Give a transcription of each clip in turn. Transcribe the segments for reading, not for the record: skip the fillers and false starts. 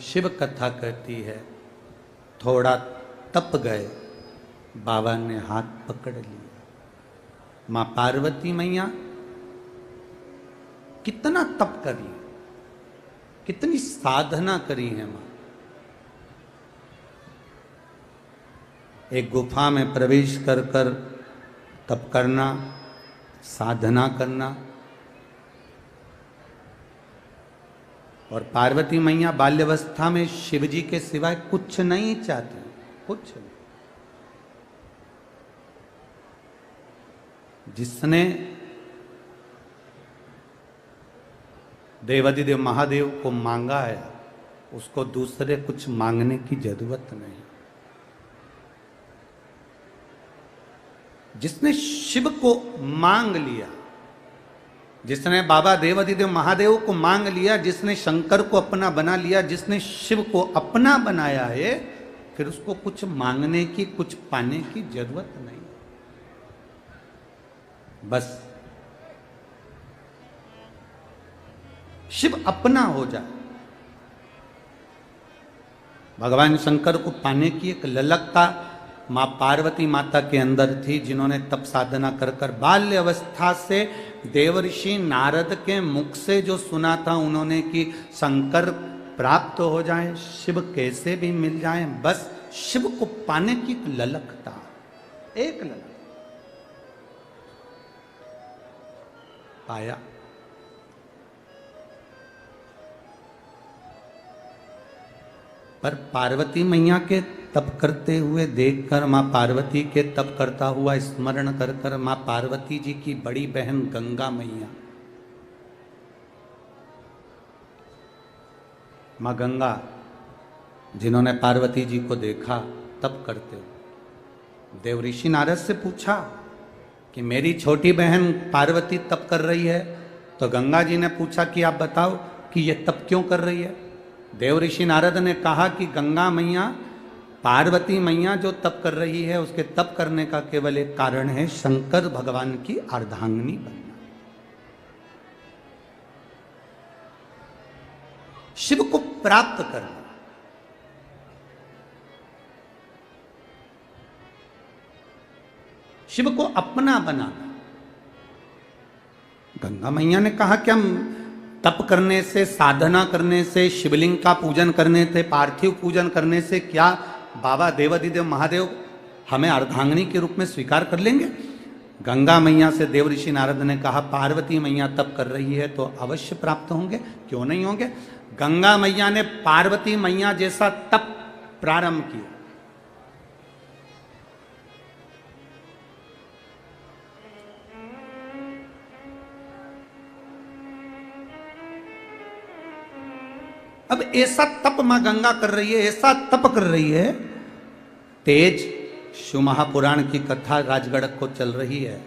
शिव कथा कहती है, थोड़ा तप गए, बाबा ने हाथ पकड़ लिया। मां पार्वती मैया कितना तप करी, कितनी साधना करी है मां। एक गुफा में प्रवेश कर कर तप करना, साधना करना। और पार्वती मैया बाल्यावस्था में शिवजी के सिवाय कुछ नहीं चाहती, कुछ नहीं। जिसने देवाधिदेव महादेव को मांगा है, उसको दूसरे कुछ मांगने की जरूरत नहीं। जिसने शिव को मांग लिया, जिसने बाबा देवाधिदेव महादेव को मांग लिया, जिसने शंकर को अपना बना लिया, जिसने शिव को अपना बनाया है, फिर उसको कुछ मांगने की, कुछ पाने की जरूरत नहीं। बस शिव अपना हो जाए। भगवान शंकर को पाने की एक ललकता मां पार्वती माता के अंदर थी, जिन्होंने तप साधना कर कर बाल्य अवस्था से देवर्षि नारद के मुख से जो सुना था उन्होंने कि शंकर प्राप्त हो जाए, शिव कैसे भी मिल जाए, बस शिव को पाने की एक ललकता, एक ललक पाया। पर पार्वती मैया के तप करते हुए देखकर, मां पार्वती के तप करता हुआ स्मरण कर कर मां पार्वती जी की बड़ी बहन गंगा मैया, मां गंगा जिन्होंने पार्वती जी को देखा तप करते हुए, देवऋषि नारद से पूछा कि मेरी छोटी बहन पार्वती तप कर रही है, तो गंगा जी ने पूछा कि आप बताओ कि ये तप क्यों कर रही है। देवऋषि नारद ने कहा कि गंगा मैया, पार्वती मैया जो तप कर रही है, उसके तप करने का केवल एक कारण है, शंकर भगवान की अर्धांगिनी बनना, शिव को प्राप्त करना। शिव को अपना बनाना। गंगा मैया ने कहा कि हम तप करने से, साधना करने से, शिवलिंग का पूजन करने से, पार्थिव पूजन करने से क्या बाबा देवाधिदेव महादेव हमें अर्धांगिनी के रूप में स्वीकार कर लेंगे। गंगा मैया से देवऋषि नारद ने कहा, पार्वती मैया तप कर रही है तो अवश्य प्राप्त होंगे, क्यों नहीं होंगे। गंगा मैया ने पार्वती मैया जैसा तप प्रारंभ किया। अब ऐसा तप मां गंगा कर रही है, ऐसा तप कर रही है, तेज शिव महापुराण की कथा राजगढ़ को चल रही है।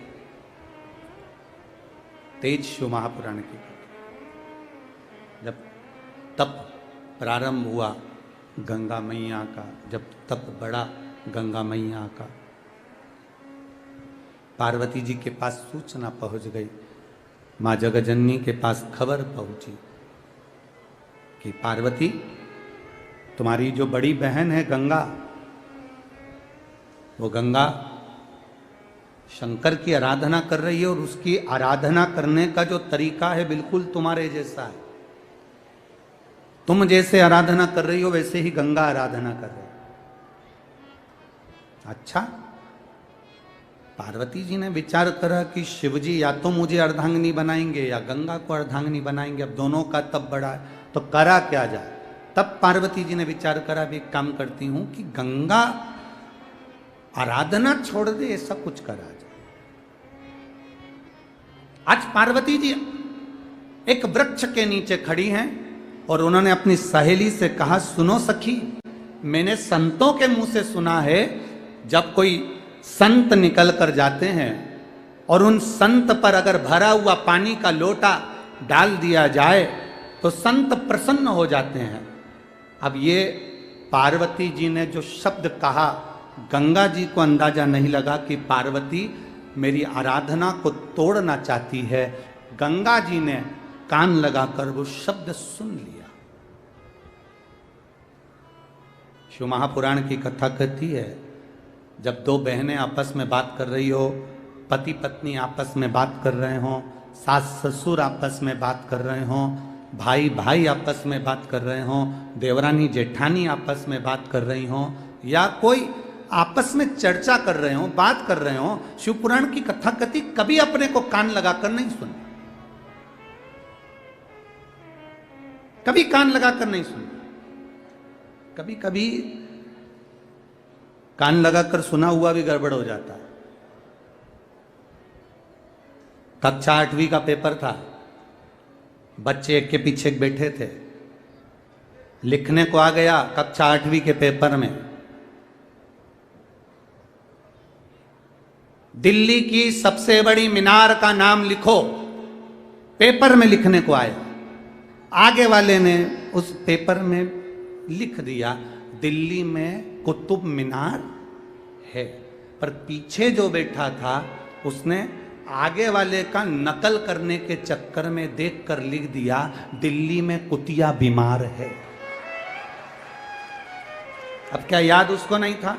तेज शिव महापुराण की कथा, जब तप प्रारंभ हुआ गंगा मैया का, जब तप बढ़ा गंगा मैया का, पार्वती जी के पास सूचना पहुंच गई, मां जगजननी के पास खबर पहुंची कि पार्वती, तुम्हारी जो बड़ी बहन है गंगा, वो गंगा शंकर की आराधना कर रही है और उसकी आराधना करने का जो तरीका है बिल्कुल तुम्हारे जैसा है। तुम जैसे आराधना कर रही हो वैसे ही गंगा आराधना कर रही है। अच्छा, पार्वती जी ने विचार करा कि शिवजी या तो मुझे अर्धांगिनी बनाएंगे या गंगा को अर्धांगिनी बनाएंगे, अब दोनों का तप बड़ा है तो करा क्या जाए। तब पार्वती जी ने विचार करा, भी एक काम करती हूं कि गंगा आराधना छोड़ दे, ऐसा कुछ करा जाए। आज पार्वती जी एक वृक्ष के नीचे खड़ी हैं और उन्होंने अपनी सहेली से कहा, सुनो सखी, मैंने संतों के मुंह से सुना है, जब कोई संत निकल कर जाते हैं और उन संत पर अगर भरा हुआ पानी का लोटा डाल दिया जाए तो संत प्रसन्न हो जाते हैं। अब ये पार्वती जी ने जो शब्द कहा, गंगा जी को अंदाजा नहीं लगा कि पार्वती मेरी आराधना को तोड़ना चाहती है। गंगा जी ने कान लगाकर वो शब्द सुन लिया। शिव महापुराण की कथा कहती है, जब दो बहनें आपस में बात कर रही हो, पति पत्नी आपस में बात कर रहे हो, सास ससुर आपस में बात कर रहे हो, भाई भाई आपस में बात कर रहे हो, देवरानी जेठानी आपस में बात कर रही हो, या कोई आपस में चर्चा कर रहे हो, बात कर रहे हो, शिव पुराण की कथा कथी कभी अपने को कान लगाकर नहीं सुन, कभी कान लगाकर नहीं सुन। कभी कभी कान लगाकर सुना हुआ भी गड़बड़ हो जाता है। कक्षा 8वीं का पेपर था, बच्चे एक के पीछे एक बैठे थे, लिखने को आ गया कक्षा 8वीं के पेपर में, दिल्ली की सबसे बड़ी मीनार का नाम लिखो, पेपर में लिखने को आया। आगे वाले ने उस पेपर में लिख दिया दिल्ली में कुतुब मीनार है, पर पीछे जो बैठा था उसने आगे वाले का नकल करने के चक्कर में देखकर लिख दिया दिल्ली में कुतिया बीमार है। अब क्या याद उसको नहीं था?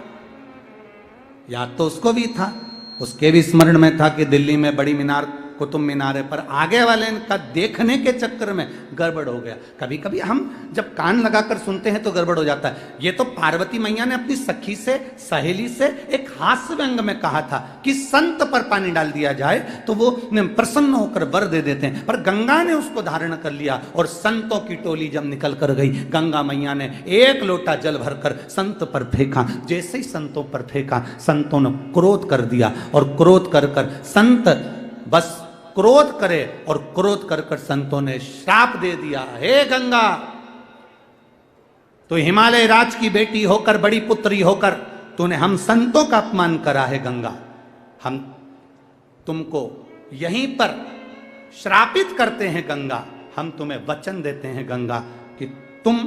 याद तो उसको भी था, उसके भी स्मरण में था कि दिल्ली में बड़ी मीनार कुतुब मीनार है, पर आगे वाले का देखने के चक्कर में गड़बड़ हो गया। कभी कभी हम जब कान लगाकर सुनते हैं तो गड़बड़ हो जाता है। ये तो पार्वती मैया ने अपनी सखी से, सहेली से एक हास्य व्यंग में कहा था कि संत पर पानी डाल दिया जाए तो वो प्रसन्न होकर वर दे देते हैं, पर गंगा ने उसको धारण कर लिया और संतों की टोली जब निकल कर गई, गंगा मैया ने एक लोटा जल भरकर संत पर फेंका। जैसे ही संतों पर फेंका, संतों ने क्रोध कर दिया और क्रोध कर कर संत बस क्रोध करे और क्रोध कर कर संतों ने श्राप दे दिया, हे गंगा, तो हिमालय राज की बेटी होकर, बड़ी पुत्री होकर तूने हम संतों का अपमान करा है गंगा, हम तुमको यहीं पर श्रापित करते हैं गंगा, हम तुम्हें वचन देते हैं गंगा कि तुम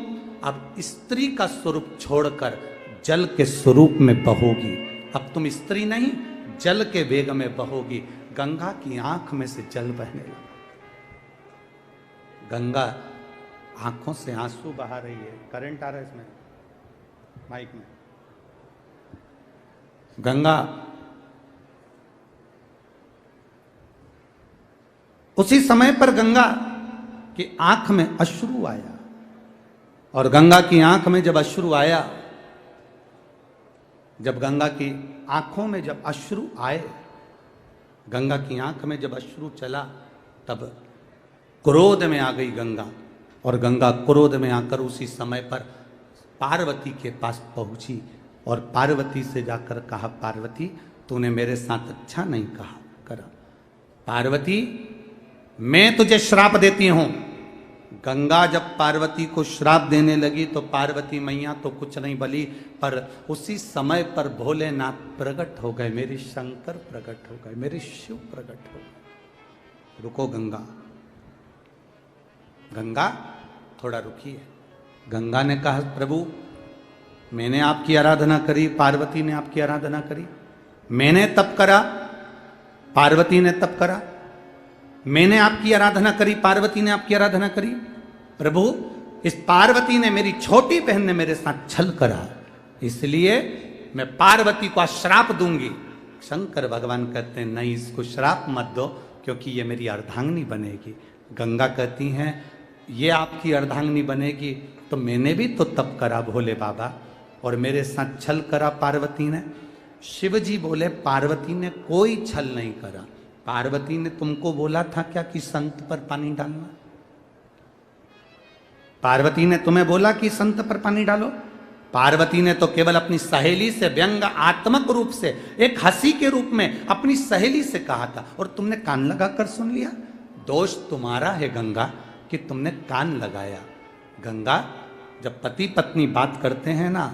अब स्त्री का स्वरूप छोड़कर जल के स्वरूप में बहोगी। अब तुम स्त्री नहीं, जल के वेग में बहोगी। गंगा की आंख में से जल बहने लगा, गंगा आंखों से आंसू बहा रही है। करंट आ रहा है इसमें माइक में। गंगा उसी समय पर गंगा की आंख में अश्रु आया, और गंगा की आंख में जब अश्रु आया, जब गंगा की आंखों में जब अश्रु आए, गंगा की आंख में जब अश्रु चला, तब क्रोध में आ गई गंगा, और गंगा क्रोध में आकर उसी समय पर पार्वती के पास पहुंची और पार्वती से जाकर कहा, पार्वती तूने मेरे साथ अच्छा नहीं कहा करा, पार्वती मैं तुझे श्राप देती हूं। गंगा जब पार्वती को श्राप देने लगी तो पार्वती मैया तो कुछ नहीं बोली, पर उसी समय पर भोलेनाथ प्रकट हो गए, मेरे शंकर प्रकट हो गए, मेरे शिव प्रकट हो गए। रुको गंगा, गंगा थोड़ा रुकिए। गंगा ने कहा, प्रभु मैंने आपकी आराधना करी, पार्वती ने आपकी आराधना करी, मैंने तप करा, पार्वती ने तप करा, मैंने आपकी आराधना करी, पार्वती ने आपकी आराधना करी। प्रभु इस पार्वती ने, मेरी छोटी बहन ने मेरे साथ छल करा, इसलिए मैं पार्वती को श्राप दूंगी। शंकर भगवान कहते हैं नहीं, इसको श्राप मत दो क्योंकि ये मेरी अर्धांगिनी बनेगी। गंगा कहती हैं ये आपकी अर्धांगिनी बनेगी तो मैंने भी तो तप करा भोले बाबा, और मेरे साथ छल करा पार्वती ने। शिव जी बोले पार्वती ने कोई छल नहीं करा, पार्वती ने तुमको बोला था क्या कि संत पर पानी डालना? पार्वती ने तुम्हें बोला कि संत पर पानी डालो? पार्वती ने तो केवल अपनी सहेली से व्यंग आत्मक रूप से, एक हंसी के रूप में अपनी सहेली से कहा था, और तुमने कान लगाकर सुन लिया। दोष तुम्हारा है गंगा कि तुमने कान लगाया। गंगा, जब पति पत्नी बात करते हैं ना,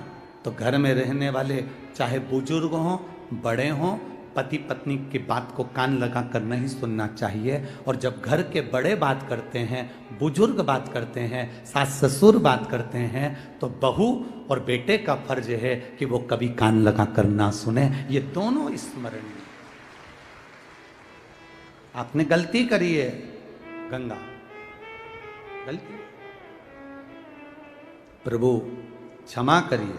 तो घर में रहने वाले चाहे बुजुर्ग हों, बड़े हों, पति पत्नी की बात को कान लगाकर नहीं सुनना चाहिए। और जब घर के बड़े बात करते हैं, बुजुर्ग बात करते हैं, सास ससुर बात करते हैं, तो बहू और बेटे का फर्ज है कि वो कभी कान लगाकर ना सुने। ये दोनों स्मरणीय। आपने गलती करी है गंगा, गलती, प्रभु क्षमा करिए।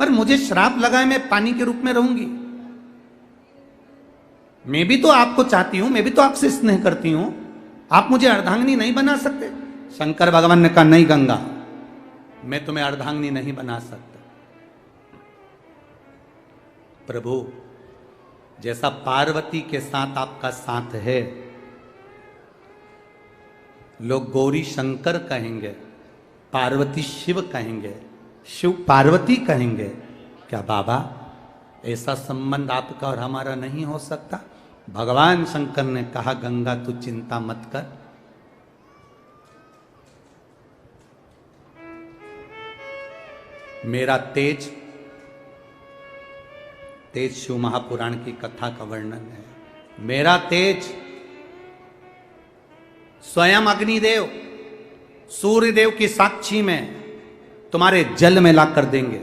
पर मुझे श्राप लगा है, मैं पानी के रूप में रहूंगी। मैं भी तो आपको चाहती हूं, मैं भी तो आपसे स्नेह करती हूं, आप मुझे अर्धांगिनी नहीं बना सकते? शंकर भगवान ने कहा, नहीं गंगा, मैं तुम्हें अर्धांगिनी नहीं बना सकता। प्रभु, जैसा पार्वती के साथ आपका साथ है, लोग गौरी शंकर कहेंगे, पार्वती शिव कहेंगे, शिव पार्वती कहेंगे, क्या बाबा ऐसा संबंध आपका और हमारा नहीं हो सकता? भगवान शंकर ने कहा, गंगा तू चिंता मत कर, मेरा तेज, तेज शिव महापुराण की कथा का वर्णन है, मेरा तेज स्वयं अग्निदेव सूर्यदेव की साक्षी में तुम्हारे जल में ला कर देंगे।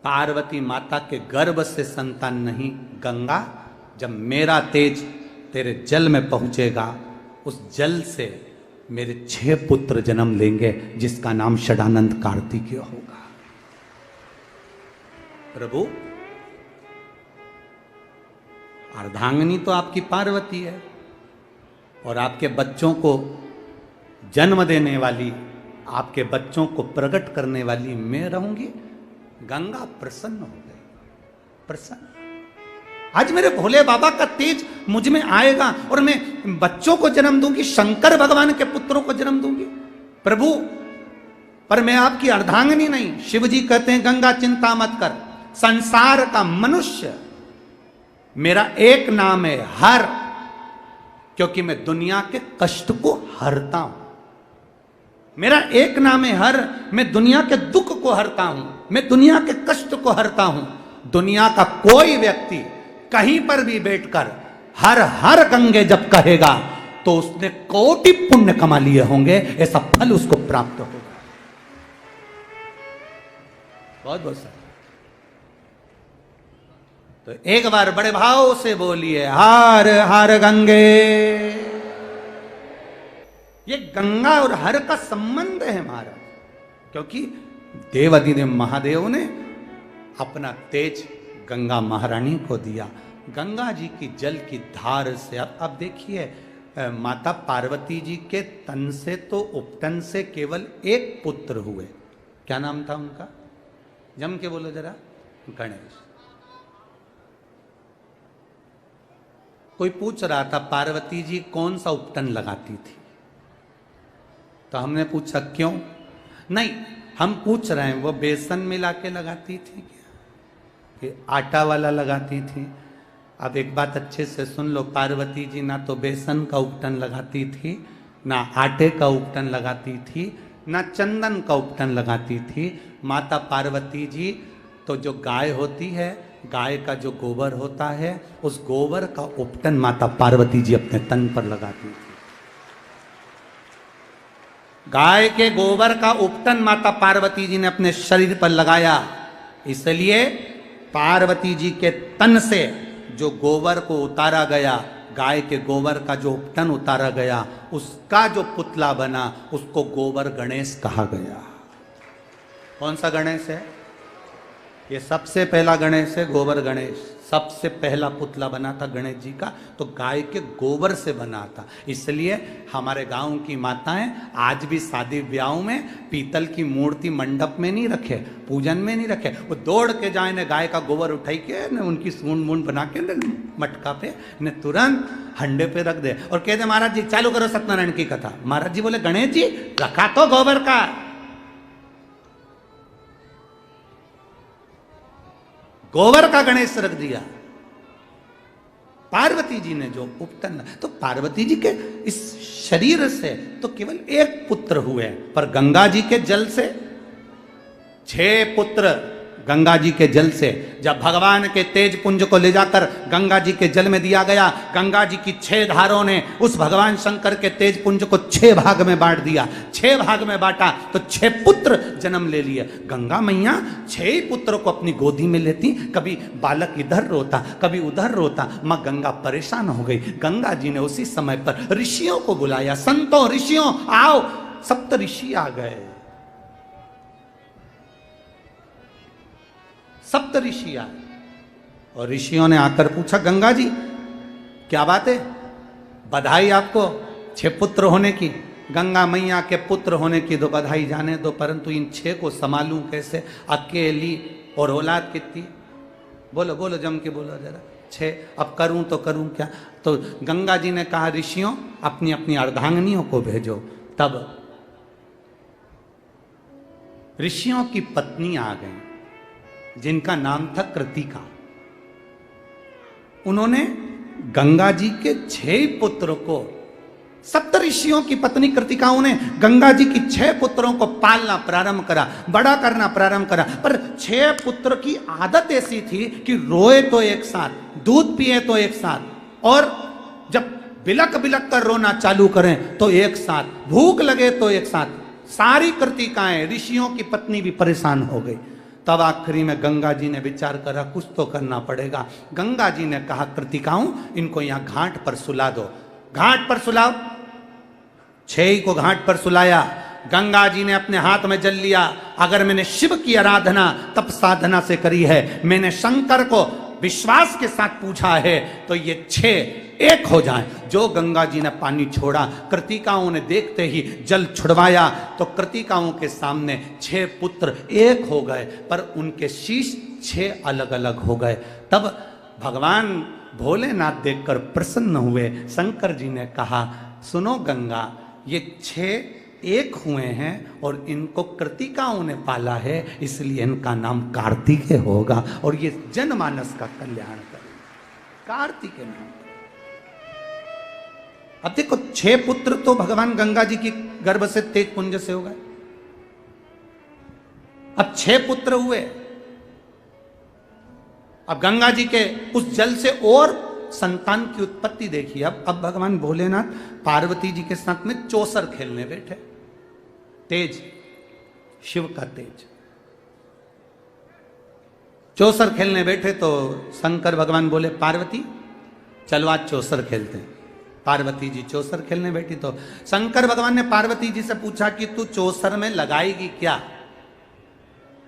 पार्वती माता के गर्भ से संतान नहीं, गंगा, जब मेरा तेज तेरे जल में पहुंचेगा, उस जल से मेरे 6 पुत्र जन्म लेंगे, जिसका नाम षडानंद कार्तिकेय होगा। प्रभु, अर्धांगिनी तो आपकी पार्वती है, और आपके बच्चों को जन्म देने वाली, आपके बच्चों को प्रकट करने वाली मैं रहूंगी। गंगा प्रसन्न हो गई, प्रसन्न। आज मेरे भोले बाबा का तेज मुझ में आएगा और मैं बच्चों को जन्म दूंगी, शंकर भगवान के पुत्रों को जन्म दूंगी। प्रभु, पर मैं आपकी अर्धांगिनी नहीं। शिव जी कहते हैं, गंगा चिंता मत कर, संसार का मनुष्य मेरा एक नाम है, हर, क्योंकि मैं दुनिया के कष्ट को हरता हूं। मेरा एक नाम है हर, मैं दुनिया के दुख को हरता हूं, मैं दुनिया के कष्ट को हरता हूं। दुनिया का कोई व्यक्ति कहीं पर भी बैठकर हर हर गंगे जब कहेगा, तो उसने कोटि पुण्य कमा लिए होंगे, ऐसा फल उसको प्राप्त होगा। बहुत बहुत सारा। तो एक बार बड़े भाव से बोलिए, हर हर गंगे। ये गंगा और हर का संबंध है महाराज, क्योंकि देवाधिदेव महादेव ने अपना तेज गंगा महारानी को दिया। गंगा जी की जल की धार से अब देखिए, माता पार्वती जी के तन से तो उपतन से केवल एक पुत्र हुए। क्या नाम था उनका? जम के बोलो जरा। गणेश। कोई पूछ रहा था, पार्वती जी कौन सा उपटन लगाती थी? तो हमने पूछा क्यों? नहीं, हम पूछ रहे हैं वो बेसन मिला के लगाती थी क्या, कि आटा वाला लगाती थी? अब एक बात अच्छे से सुन लो, पार्वती जी ना तो बेसन का उपटन लगाती थी, ना आटे का उपटन लगाती थी, ना चंदन का उपटन लगाती थी। माता पार्वती जी तो जो गाय होती है, गाय का जो गोबर होता है, उस गोबर का उपटन माता पार्वती जी अपने तन पर लगाती थी। गाय के गोबर का उपटन माता पार्वती जी ने अपने शरीर पर लगाया। इसलिए पार्वती जी के तन से जो गोबर को उतारा गया, गाय के गोबर का जो उपटन उतारा गया, उसका जो पुतला बना, उसको गोबर गणेश कहा गया। कौन सा गणेश है? ये सबसे पहला गणेश है, गोबर गणेश। सबसे पहला पुतला बना था गणेश जी का, तो गाय के गोबर से बना था। इसलिए हमारे गांव की माताएं आज भी शादी ब्याहों में पीतल की मूर्ति मंडप में नहीं रखे, पूजन में नहीं रखे, वो दौड़ के जाए ने गाय का गोबर उठाई के न उनकी सूंड मूंड बना के न मटका पे न तुरंत हंडे पे रख दे और कह दे, महाराज जी चालू करो सत्यनारायण की कथा। महाराज जी बोले, गणेश जी रखा तो गोबर का। गोबर का गणेश रख दिया। पार्वती जी ने जो उपटन, तो पार्वती जी के इस शरीर से तो केवल एक पुत्र हुए, पर गंगा जी के जल से 6 पुत्र। गंगा जी के जल से जब भगवान के तेज पुंज को ले जाकर गंगा जी के जल में दिया गया, गंगा जी की 6 धारों ने उस भगवान शंकर के तेज पुंज को 6 भाग में बांट दिया। 6 भाग में बांटा तो 6 पुत्र जन्म ले लिए। गंगा मैया 6 पुत्रों को अपनी गोदी में लेती, कभी बालक इधर रोता, कभी उधर रोता। मां गंगा परेशान हो गई। गंगा जी ने उसी समय पर ऋषियों को बुलाया, संतों ऋषियों आओ। 7 ऋषि आ गए। सप्त ऋषि आए और ऋषियों ने आकर पूछा, गंगा जी क्या बात है, बधाई आपको 6 पुत्र होने की। गंगा मैया के पुत्र होने की तो बधाई जाने दो, परंतु इन 6 को संभालूं कैसे, अकेली, और औलाद कितनी, बोलो बोलो जम के बोलो जरा, 6, अब करूं तो करूं क्या। तो गंगा जी ने कहा, ऋषियों अपनी अपनी अर्धांगिनियों को भेजो। तब ऋषियों की पत्नी आ गई जिनका नाम था कृतिका। उन्होंने गंगा जी के 6 पुत्र को, सप्त ऋषियों की पत्नी कृतिकाओं ने गंगा जी की 6 पुत्रों को पालना प्रारंभ करा, बड़ा करना प्रारंभ करा। पर 6 पुत्र की आदत ऐसी थी कि रोए तो एक साथ, दूध पिए तो एक साथ, और जब बिलक बिलक कर रोना चालू करें तो एक साथ, भूख लगे तो एक साथ। सारी कृतिकाएं, ऋषियों की पत्नी भी परेशान हो गई। तब आखिरी में गंगा जी ने विचार करा, कुछ तो करना पड़ेगा। गंगा जी ने कहा, कृतिकाओं इनको यहां घाट पर सुला दो, घाट पर सुलाओ। 6 को घाट पर सुलाया। गंगा जी ने अपने हाथ में जल लिया, अगर मैंने शिव की आराधना तप साधना से करी है, मैंने शंकर को विश्वास के साथ पूछा है, तो ये 6 एक हो जाएं। जो गंगा जी ने पानी छोड़ा, कृतिकाओं ने देखते ही जल छुड़वाया, तो कृतिकाओं के सामने 6 पुत्र एक हो गए, पर उनके शीश 6 अलग अलग हो गए। तब भगवान भोलेनाथ देखकर प्रसन्न हुए। शंकर जी ने कहा, सुनो गंगा, ये 6 एक हुए हैं और इनको कृतिकाओं ने पाला है, इसलिए इनका नाम कार्तिकेय होगा और ये जनमानस का कल्याण करेगा, कार्तिकेय नाम। अब देखो, 6 पुत्र तो भगवान गंगा जी की गर्भ से तेज पुंज से हो गए। अब 6 पुत्र हुए। अब गंगा जी के उस जल से और संतान की उत्पत्ति देखिए। अब भगवान भोलेनाथ पार्वती जी के साथ में चौसर खेलने बैठे। तेज, शिव का तेज, चौसर खेलने बैठे तो शंकर भगवान बोले, पार्वती चलो आज चौसर खेलते हैं। पार्वती जी चौसर खेलने बैठी तो शंकर भगवान ने पार्वती जी से पूछा कि तू चौसर में लगाएगी क्या।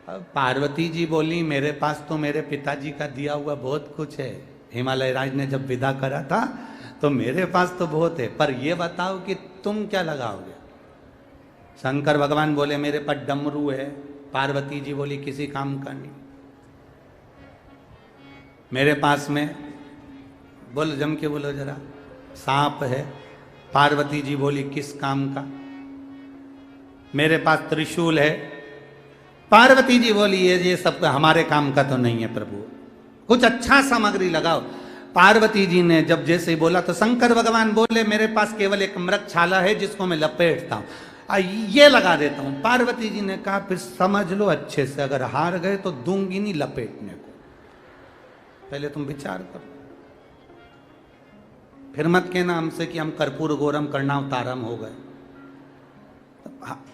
अब पार्वती जी बोली, मेरे पास तो मेरे पिताजी का दिया हुआ बहुत कुछ है, हिमालय राज ने जब विदा करा था तो मेरे पास तो बहुत है, पर ये बताओ कि तुम क्या लगाओगे। शंकर भगवान बोले, मेरे पास डमरू है। पार्वती जी बोली, किसी काम का नहीं। मेरे पास में, बोलो जम के बोलो जरा, सांप है। पार्वती जी बोली, किस काम का। मेरे पास त्रिशूल है। पार्वती जी बोली, ये सब हमारे काम का तो नहीं है प्रभु, कुछ अच्छा सामग्री लगाओ। पार्वती जी ने जब जैसे ही बोला तो शंकर भगवान बोले, मेरे पास केवल एक मृगछाला है जिसको मैं लपेटता हूं, ये लगा देता हूं। पार्वती जी ने कहा, फिर समझ लो अच्छे से, अगर हार गए तो दूंगी नहीं लपेटने को, पहले तुम विचार करो। फिर मत कहना हमसे कि हम कर्पूर गौरम कर्णावतारम हो गए।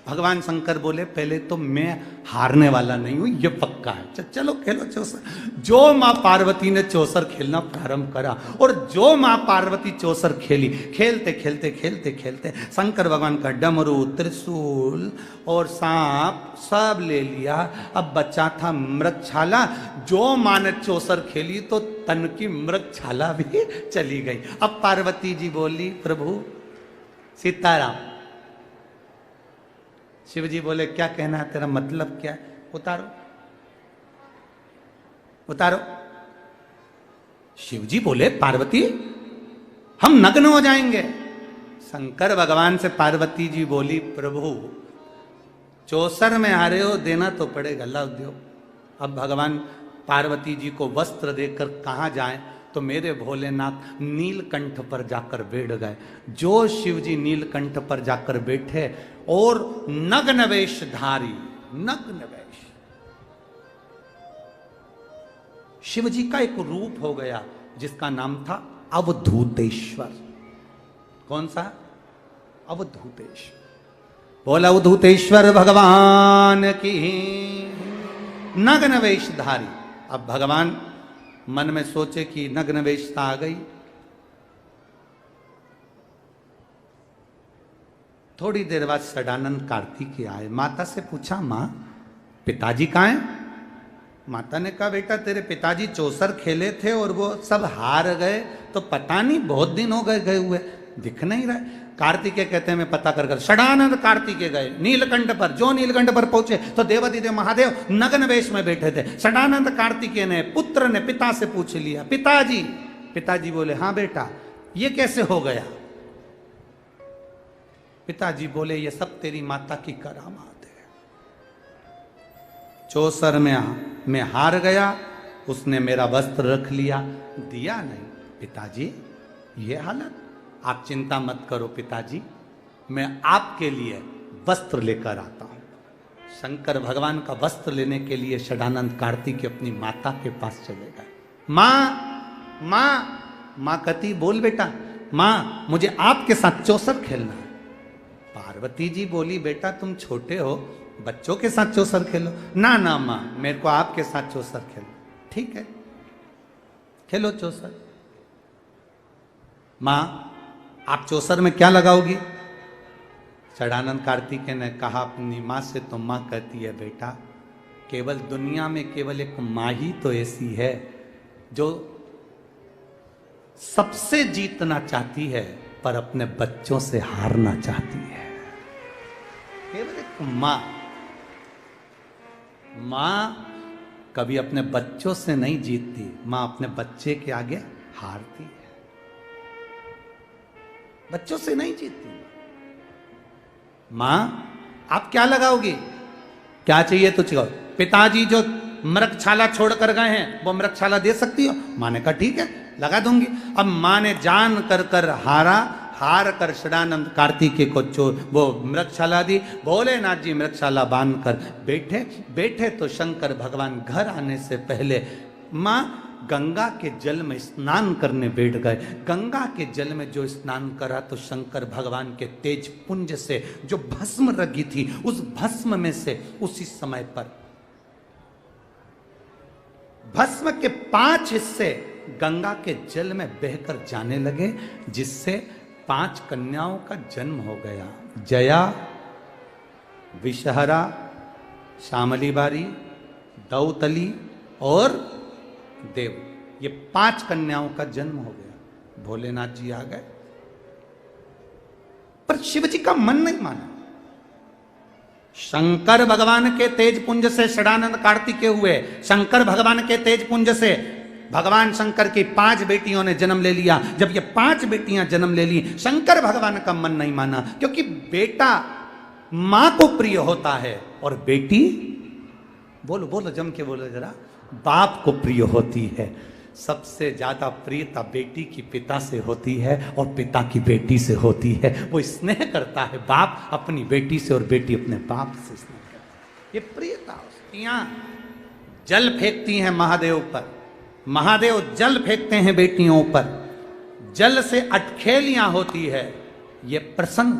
भगवान शंकर बोले, पहले तो मैं हारने वाला नहीं हूं, ये पक्का है। चलो खेलो चौसर। जो मां पार्वती ने चौसर खेलना प्रारंभ करा और जो मां पार्वती चौसर खेली, खेलते खेलते खेलते खेलते शंकर भगवान का डमरू, त्रिशूल और सांप सब ले लिया। अब बचा था मृगछाला। जो मां ने चौसर खेली तो तन की मृगछाला भी चली गई। अब पार्वती जी बोली, प्रभु सीताराम। शिव जी बोले, क्या कहना है तेरा, मतलब क्या है, उतारो उतारो। शिव जी बोले, पार्वती हम नग्न हो जाएंगे। शंकर भगवान से पार्वती जी बोली, प्रभु चौसर में आ रहे हो, देना तो पड़ेगा, लाओ दो। अब भगवान पार्वती जी को वस्त्र देकर कहां जाएं, तो मेरे भोलेनाथ नीलकंठ पर जाकर बैठ गए। जो शिव जी नीलकंठ पर जाकर बैठे और नग्न वेशधारी, नग्न वेश, शिव जी का एक रूप हो गया जिसका नाम था अवधूतेश्वर। कौन सा? अवधूतेश्वर। बोला, अवधूतेश्वर भगवान की, नग्न वेशधारी। अब भगवान मन में सोचे कि नग्न वेशता आ गई। थोड़ी देर बाद सडानंद कार्तिकेय आए। माता से पूछा, मां पिताजी कहां हैं? माता ने कहा बेटा तेरे पिताजी चौसर खेले थे और वो सब हार गए, तो पता नहीं बहुत दिन हो गए गए हुए, दिख नहीं रहा। कार्तिकेय कहते हैं मैं पता कर षडानंद कार्तिकेय गए नीलकंठ पर। जो नीलकंठ पर पहुंचे तो देवादिदेव महादेव नग्न वेश में बैठे थे। षडानंद कार्तिकेय ने पुत्र ने पिता से पूछ लिया, पिताजी। पिताजी बोले हाँ बेटा ये कैसे हो गया। पिताजी बोले ये सब तेरी माता की करामात है। चौसर में मैं हार गया, उसने मेरा वस्त्र रख लिया, दिया नहीं। पिताजी ये हालत, आप चिंता मत करो पिताजी, मैं आपके लिए वस्त्र लेकर आता हूं। शंकर भगवान का वस्त्र लेने के लिए षडानंद कार्तिकेय अपनी माता के पास चले गए। मां मां मां कहती बोल बेटा। मां मुझे आपके साथ चौसर खेलना है। पार्वती जी बोली बेटा तुम छोटे हो, बच्चों के साथ चौसर खेलो। ना ना मां मेरे को आपके साथ चौसर खेलो। ठीक है खेलो चौसर। मां आप चौसर में क्या लगाओगी। षडानंद कार्तिकेय ने कहा अपनी मां से, तो मां कहती है बेटा केवल दुनिया में केवल एक मां ही तो ऐसी है जो सबसे जीतना चाहती है पर अपने बच्चों से हारना चाहती है। केवल एक मां। मां कभी अपने बच्चों से नहीं जीतती, मां अपने बच्चे के आगे हारती है, बच्चों से नहीं जीतती। मां आप क्या लगाओगी, क्या चाहिए तो चाहिए। पिताजी जो मृगशाला छोड़ कर गए हैं वो मृगशाला दे सकती हो। मां ने कहा ठीक है लगा दूंगी। अब मां ने जान कर हार कर षडानंद कार्तिकेय को वो मृगशाला दी। भोलेनाथ जी मृगशाला बांध कर बैठे तो शंकर भगवान घर आने से पहले मां गंगा के जल में स्नान करने बैठ गए। गंगा के जल में जो स्नान करा तो शंकर भगवान के तेज पुंज से जो भस्म लगी थी उस भस्म में से उसी समय पर भस्म के 5 हिस्से गंगा के जल में बहकर जाने लगे, जिससे 5 कन्याओं का जन्म हो गया। जया, विषहरा, श्यामली बारी, दौतली और देव, ये 5 कन्याओं का जन्म हो गया। भोलेनाथ जी आ गए पर शिव जी का मन नहीं माना। शंकर भगवान के तेज पुंज से षडानंद कार्तिकेय हुए। शंकर भगवान के तेज पुंज से भगवान शंकर की 5 बेटियों ने जन्म ले लिया। जब ये 5 बेटियां जन्म ले ली, शंकर भगवान का मन नहीं माना, क्योंकि बेटा मां को प्रिय होता है और बेटी बोलो बोलो जम के बोलो जरा, बाप को प्रिय होती है। सबसे ज्यादा प्रियता बेटी की पिता से होती है और पिता की बेटी से होती है। वो स्नेह करता है बाप अपनी बेटी से और बेटी अपने बाप से स्नेह करती है। ये प्रियता। स्त्रियां जल फेंकती हैं महादेव पर, महादेव जल फेंकते हैं बेटियों पर, जल से अटखेलियां होती है। ये प्रसंग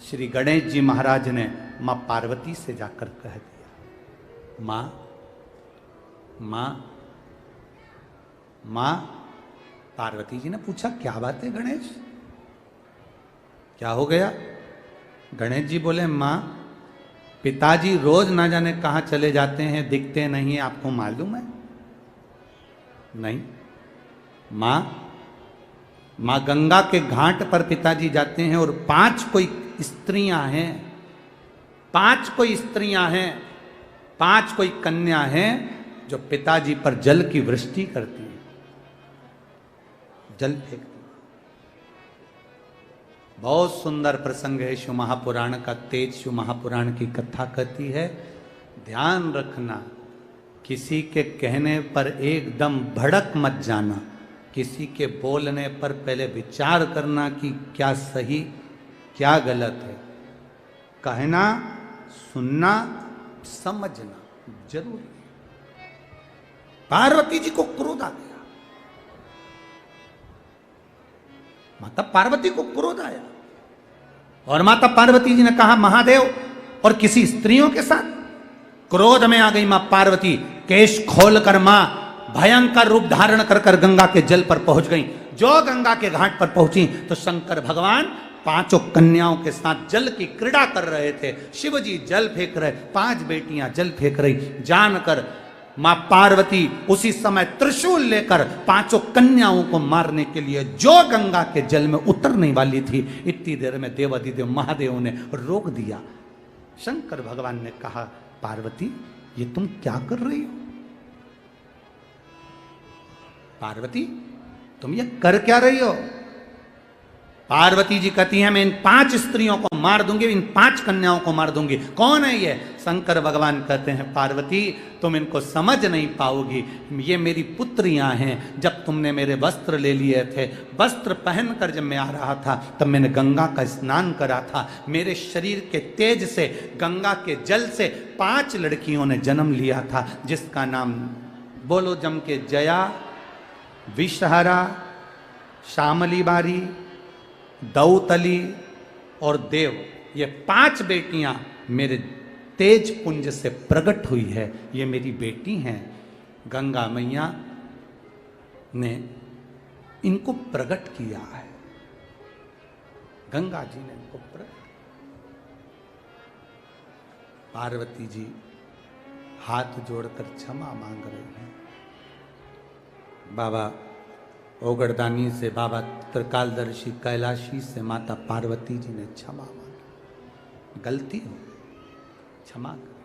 श्री गणेश जी महाराज ने मां पार्वती से जाकर कह दिया। मां मां मां पार्वती जी ने पूछा क्या बात है गणेश, क्या हो गया। गणेश जी बोले मां पिताजी रोज ना जाने कहां चले जाते हैं, दिखते नहीं, आपको मालूम है। नहीं। मां गंगा के घाट पर पिताजी जाते हैं और 5 कोई स्त्रियां हैं, 5 कोई स्त्रियां हैं, 5 कोई कन्या हैं जो पिताजी पर जल की वृष्टि करती हैं, जल फेंकती। बहुत सुंदर प्रसंग है शिव महापुराण का। तेज शिव महापुराण की कथा कहती है, ध्यान रखना किसी के कहने पर एकदम भड़क मत जाना, किसी के बोलने पर पहले विचार करना कि क्या सही क्या गलत है। कहना सुनना समझना जरूरी है। पार्वती जी को क्रोध आ गया, माता पार्वती को क्रोध आया और माता पार्वती जी ने कहा महादेव और किसी स्त्रियों के साथ। क्रोध में आ गई मां पार्वती, केश खोलकर मां भयंकर रूप धारण कर कर गंगा के जल पर पहुंच गई। जो गंगा के घाट पर पहुंची तो शंकर भगवान 5 कन्याओं के साथ जल की क्रीड़ा कर रहे थे। शिव जी जल फेंक रहे, 5 बेटियां जल फेंक रही। जानकर मां पार्वती उसी समय त्रिशूल लेकर पांचों कन्याओं को मारने के लिए जो गंगा के जल में उतरने वाली थी, इतनी देर में देवाधिदेव महादेव ने रोक दिया। शंकर भगवान ने कहा, पार्वती ये तुम क्या कर रही हो? पार्वती तुम ये कर क्या रही हो? पार्वती जी कहती हैं, मैं इन 5 स्त्रियों को मार दूंगी, इन 5 कन्याओं को मार दूंगी। कौन है ये? शंकर भगवान कहते हैं, पार्वती तुम इनको समझ नहीं पाओगी, ये मेरी पुत्रियां हैं। जब तुमने मेरे वस्त्र ले लिए थे, वस्त्र पहनकर जब मैं आ रहा था, तब मैंने गंगा का स्नान करा था। मेरे शरीर के तेज से, गंगा के जल से 5 लड़कियों ने जन्म लिया था, जिसका नाम बोलो जम के, जया, विषहरा, श्यामली बारी, दौतली और देव। ये 5 बेटियां मेरे तेज पुंज से प्रकट हुई है, ये मेरी बेटी हैं। गंगा मैया ने इनको प्रकट किया है, गंगा जी ने इनको प्रकट। पार्वती जी हाथ जोड़कर क्षमा मांग रही हैं। बाबा ओगड़दानी से, बाबा त्रिकालदर्शी कैलाशी से माता पार्वती जी ने क्षमा मांगी, गलती हो क्षमा कर।